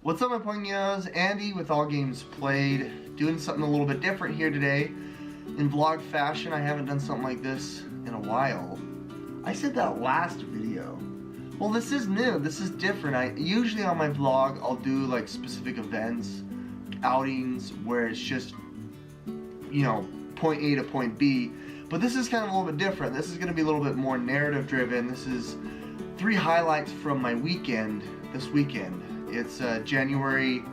What's up, my Pugnos? Andy with All Games Played, doing something a little bit different here today. In vlog fashion, I haven't done something like this in a while. I said that last video. Well, this is new, this is different. Usually on my vlog, I'll do like specific events, outings, where it's just, you know, point A to point B. But this is kind of a little bit different. This is going to be a little bit more narrative driven. This is 3 highlights from my weekend, this weekend. It's January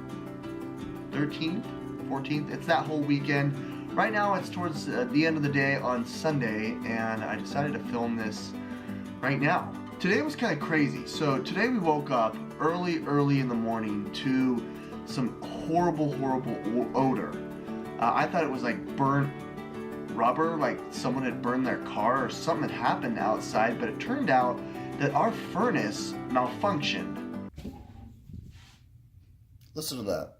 13th, 14th. It's that whole weekend. Right now it's towards the end of the day on Sunday, and I decided to film this right now. Today was kind of crazy. So today we woke up early in the morning to some horrible odor. I thought it was like burnt rubber, like someone had burned their car or something had happened outside, but it turned out that our furnace malfunctioned. Listen to that.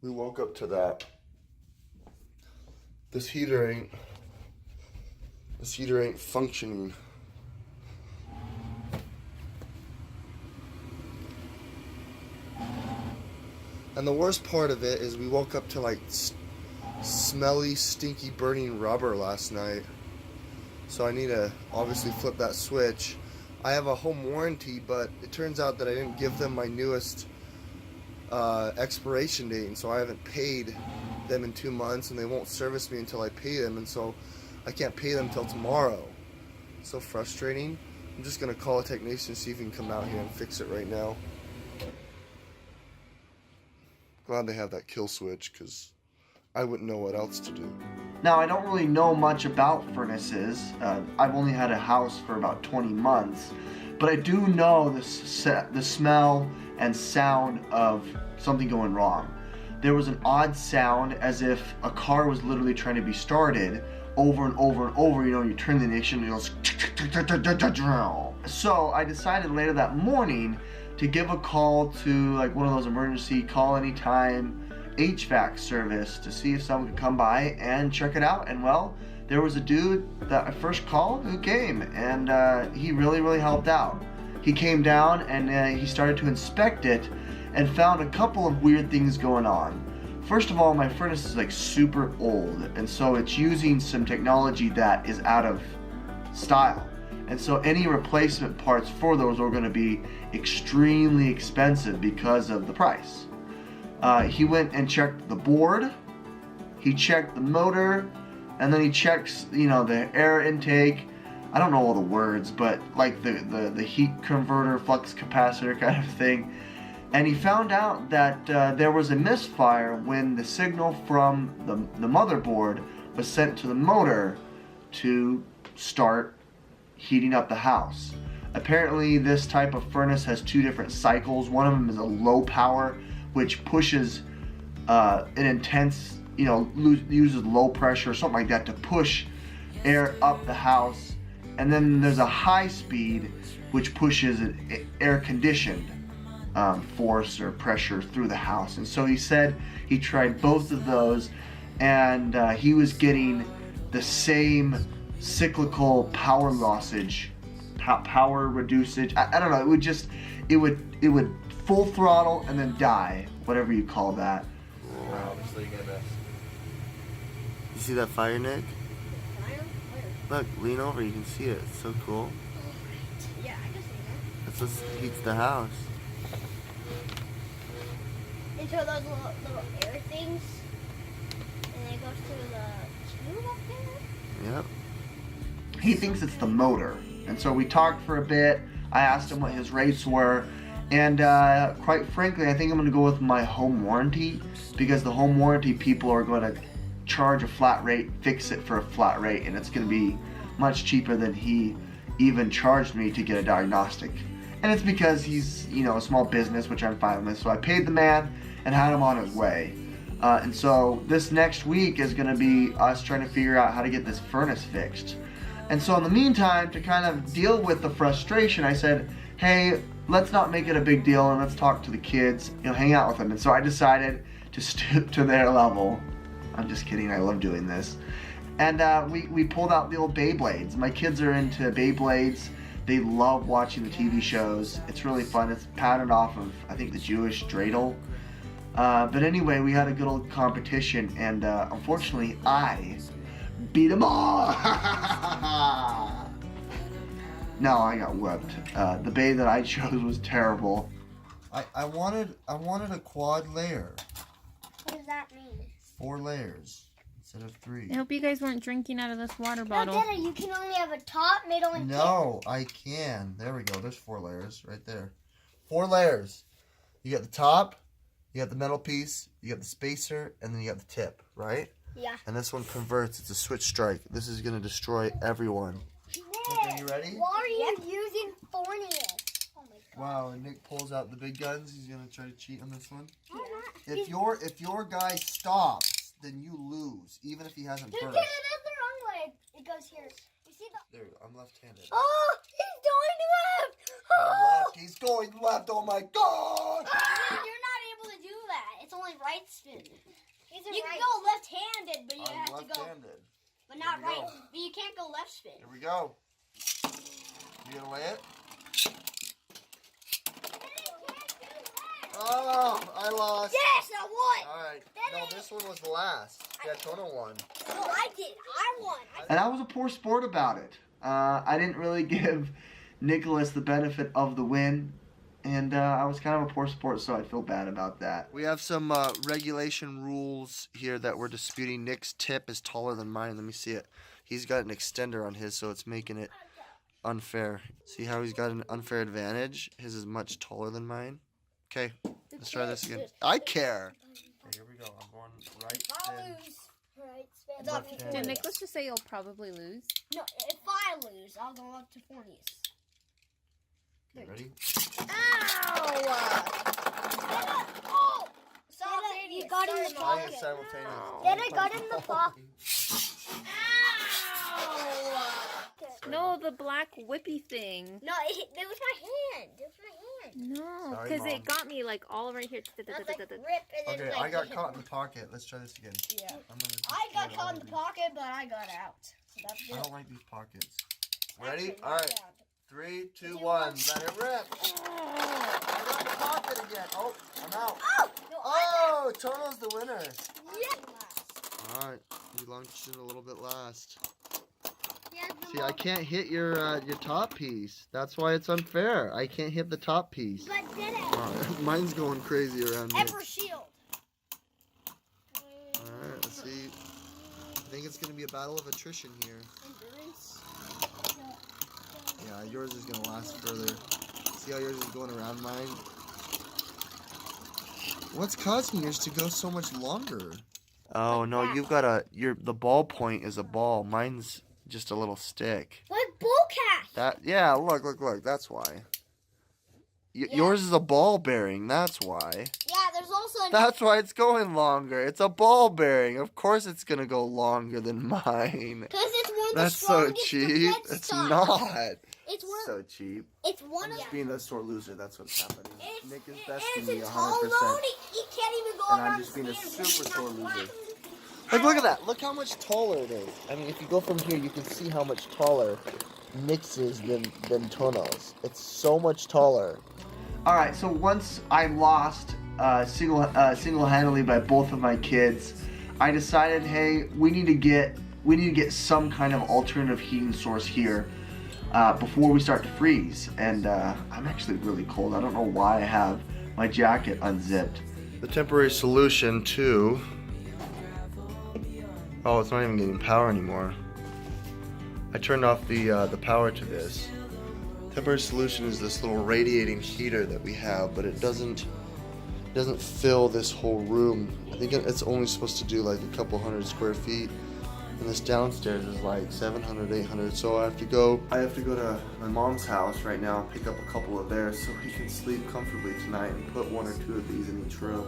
We woke up to that. This heater ain't functioning. And the worst part of it is we woke up to like smelly, stinky, burning rubber last night. So I need to obviously flip that switch. I have a home warranty, but it turns out that I didn't give them my newest expiration date, and so I haven't paid them in 2 months, and they won't service me until I pay them, and so I can't pay them till tomorrow. So frustrating. I'm just gonna call a technician, see if he can come out here and fix it right now. Glad they have that kill switch, because I wouldn't know what else to do. Now, I don't really know much about furnaces. I've only had a house for about 20 months, but I do know the smell and sound of something going wrong. There was an odd sound as if a car was literally trying to be started over and over and over. You know, you turn the ignition and it goes. So I decided later that morning to give a call to like one of those emergency call anytime HVAC service to see if someone could come by and check it out. And well, there was a dude that I first called who came, and he really helped out. He came down and he started to inspect it and found a couple of weird things going on. First of all, my furnace is like super old, and so it's using some technology that is out of style. And so any replacement parts for those are going to be extremely expensive because of the price. He went and checked the board, he checked the motor, and then he checks, you know, the air intake. I don't know all the words, but like the heat converter, flux capacitor kind of thing. And he found out that there was a misfire when the signal from the motherboard was sent to the motor to start heating up the house. Apparently this type of furnace has 2 different cycles. One of them is a low power, which pushes an intense, you know, uses low pressure or something like that to push air up the house. And then there's a high speed, which pushes an air conditioned force or pressure through the house. And so he said he tried both of those, and he was getting the same cyclical power lossage, power reducage. I don't know. It would full throttle and then die, whatever you call that. You see that fire, Nick? Fire? Look, lean over, you can see it. It's so cool. Yeah, I can see that. That's what heats the house. And so those little air things, and it goes through the tube up there? Yep. He thinks it's the motor. And so we talked for a bit. I asked him what his rates were. And quite frankly, I think I'm going to go with my home warranty, because the home warranty people are going to charge a flat rate, fix it for a flat rate, and it's going to be much cheaper than he even charged me to get a diagnostic. And it's because he's, you know, a small business, which I'm fine with. So I paid the man and had him on his way. And so this next week is going to be us trying to figure out how to get this furnace fixed. And so in the meantime, to kind of deal with the frustration, I said, hey, let's not make it a big deal and let's talk to the kids, you know, hang out with them. And so I decided to stoop to their level. I'm just kidding, I love doing this. And we pulled out the old Beyblades. My kids are into Beyblades. They love watching the TV shows. It's really fun. It's patterned off of, I think, the Jewish dreidel. But anyway, we had a good old competition, and unfortunately, I beat them all. No, I got whipped. The bay that I chose was terrible. I wanted a quad layer. What does that mean? 4 layers instead of 3. I hope you guys weren't drinking out of this water bottle. No, Dada, you can only have a top, middle, and No, I can. There we go. There's 4 layers right there. 4 layers. You got the top, you got the metal piece, you got the spacer, and then you got the tip, right? Yeah. And this one converts. It's a switch strike. This is going to destroy everyone. Okay, you ready? Why are you using Fornius? Oh my god. Wow, and Nick pulls out the big guns. He's going to try to cheat on this one. Yeah. If your guy stops, then you lose, even if he hasn't Dude, burst. that's the wrong way. It goes here. You see the... There, I'm left-handed. Oh, he's going left. I'm left. He's going left. Oh my god! You're not able to do that. It's only right spin. You can go left-handed, but you I'm have to go... left-handed. But not Here we right. go. But you can't go left spin. Here we go. You gonna lay it? Oh, I lost. Yes, I won. All right. No, this one was last. Yeah, Tono won. No, I did. I won. And I was a poor sport about it. I didn't really give Nicholas the benefit of the win. And I was kind of a poor sport, so I feel bad about that. We have some regulation rules here that we're disputing. Nick's tip is taller than mine. Let me see it. He's got an extender on his, so it's making it unfair. See how he's got an unfair advantage? His is much taller than mine. Okay, let's try this again. I care. Okay, here we go. I'm going right I'll spin. lose. Right spin. Left-handed. Did Nicholas just say you'll probably lose? No, if I lose, I'll go up to Fornius. You ready? Ow! Oh! You got in the Trying it pocket. simultaneously. Then I got in the pocket. Ow! No, the black whippy thing. No, it was my hand. It was my hand. No, Sorry, because Mom. it got me like all right here. That's like rip and then Okay, like I got hit caught in me. the pocket. Let's try this again. Yeah. I'm gonna just I got try caught all in the of pocket, but I got out. So that's these. good. I don't like these pockets. Ready? Actually, All right. yeah. 3, 2, 2, 1. 1. Let it rip. I got in the pocket again. Oh, I'm out. Oh! No, Oh, Tono's the winner. Yeah. All right, you launched in a little bit last. Yeah, See, I can't hit your top piece. That's why it's unfair. I can't hit the top piece. But did it? Mine's going crazy around here. Ever shield. All right, let's see. I think it's gonna be a battle of attrition here. Endurance. Yeah, yours is gonna last further. See how yours is going around mine? What's causing yours to go so much longer? Oh no, you've got the ball point is a ball. Mine's just a little stick. Like bullcat. Yeah, look, that's why. Yours is a ball bearing, that's why. Yeah, there's also That's why it's going longer. It's a ball bearing. Of course it's gonna go longer than mine. because it's one of the That's so strongest cheap. defense It's styles. not. It's one. So cheap. It's one of. Being the sore loser, that's what's happening. Nick is besting It's me a tall 100%. load. He can't even go And around I'm just being a the super sore loser. stand. Like, look at that. Look how much taller it is. I mean, if you go from here, you can see how much taller Nick's is than Tono's. It's so much taller. All right, so once I lost single-handedly by both of my kids, I decided, hey, we need to get some kind of alternative heating source here before we start to freeze. And I'm actually really cold. I don't know why I have my jacket unzipped. The temporary solution to... Oh, it's not even getting power anymore. I turned off the power to this. Temporary solution is this little radiating heater that we have, but it doesn't fill this whole room. I think it's only supposed to do like a couple hundred square feet, and this downstairs is like 700, 800. So I have to go to my mom's house right now, pick up a couple of theirs, so we can sleep comfortably tonight and put 1 or 2 of these in each room.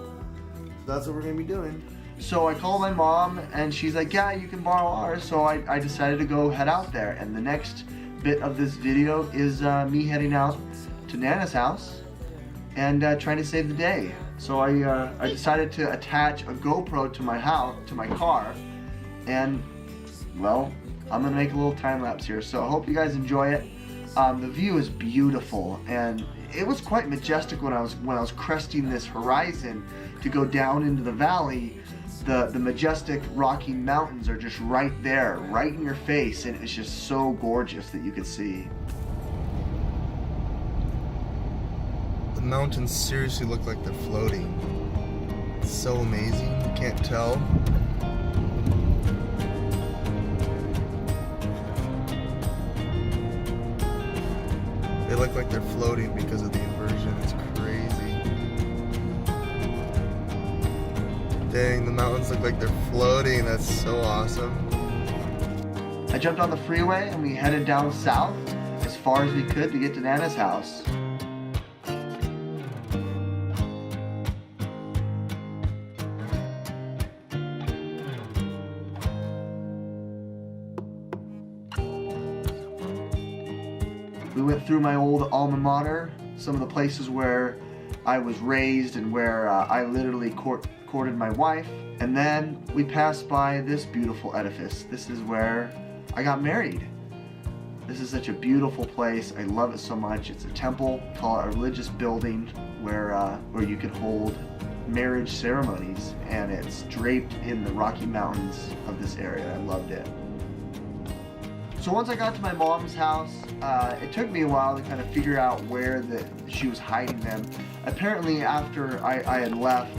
So that's what we're gonna be doing. So I called my mom, and she's like, yeah, you can borrow ours. So I decided to go head out there, and the next bit of this video is me heading out to Nana's house and trying to save the day. So I decided to attach a GoPro to my car, and well, I'm gonna make a little time lapse here. So I hope you guys enjoy it. The view is beautiful, and it was quite majestic when I was cresting this horizon to go down into the valley. The majestic Rocky Mountains are just right there, right in your face, and it's just so gorgeous that you could see. The mountains seriously look like they're floating. It's so amazing, you can't tell. They look like they're floating because of the inversion. It's crazy. Dang, the mountains look like they're floating. That's so awesome. I jumped on the freeway and we headed down south as far as we could to get to Nana's house. We went through my old alma mater, some of the places where I was raised and where I literally courted my wife. And then we passed by this beautiful edifice. This is where I got married. This is such a beautiful place. I love it so much. It's a temple, call it a religious building where you can hold marriage ceremonies, and it's draped in the Rocky Mountains of this area. I loved it. So once I got to my mom's house, it took me a while to kind of figure out where she was hiding them. Apparently after I had left,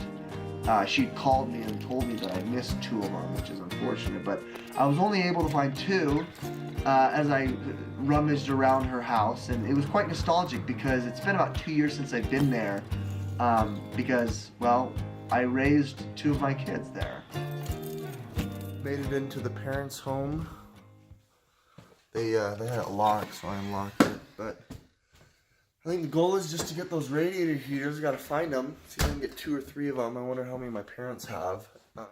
she called me and told me that I missed 2 of them, which is unfortunate, but I was only able to find 2 as I rummaged around her house, and it was quite nostalgic because it's been about 2 years since I've been there, because, well, I raised 2 of my kids there. Made it into the parents' home. They had it locked, so I unlocked it, but I think the goal is just to get those radiator heaters. Gotta find them, see if I can get 2 or 3 of them. I wonder how many my parents have. I'm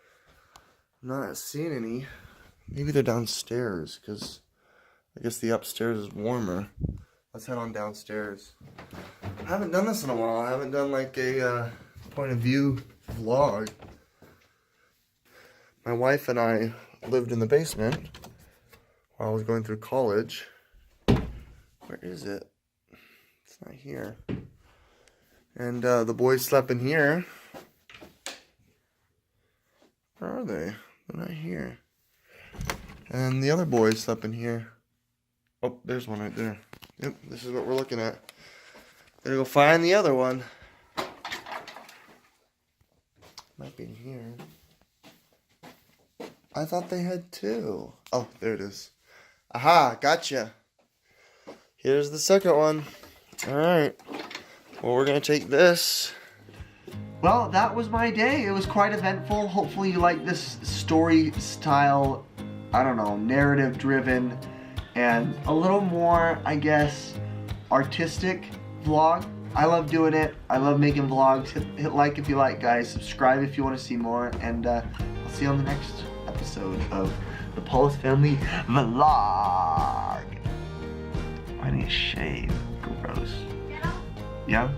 not seeing any. Maybe they're downstairs, because I guess the upstairs is warmer. Let's head on downstairs. I haven't done this in a while. I haven't done like a point of view vlog. My wife and I lived in the basement while I was going through college. Where is it? It's not here. And the boys slept in here. Where are they? They're not here. And the other boys slept in here. Oh, there's one right there. Yep, this is what we're looking at. Gotta go find the other one. Might be in here. I thought they had 2. Oh, there it is. Aha, gotcha. Here's the second one. Alright. Well, we're going to take this. Well, that was my day. It was quite eventful. Hopefully you like this story style, I don't know, narrative driven and a little more, I guess, artistic vlog. I love doing it. I love making vlogs. Hit like if you like, guys. Subscribe if you want to see more. And I'll see you on the next episode of the Paulus Family Vlog. I need a shave. Gross. Yeah?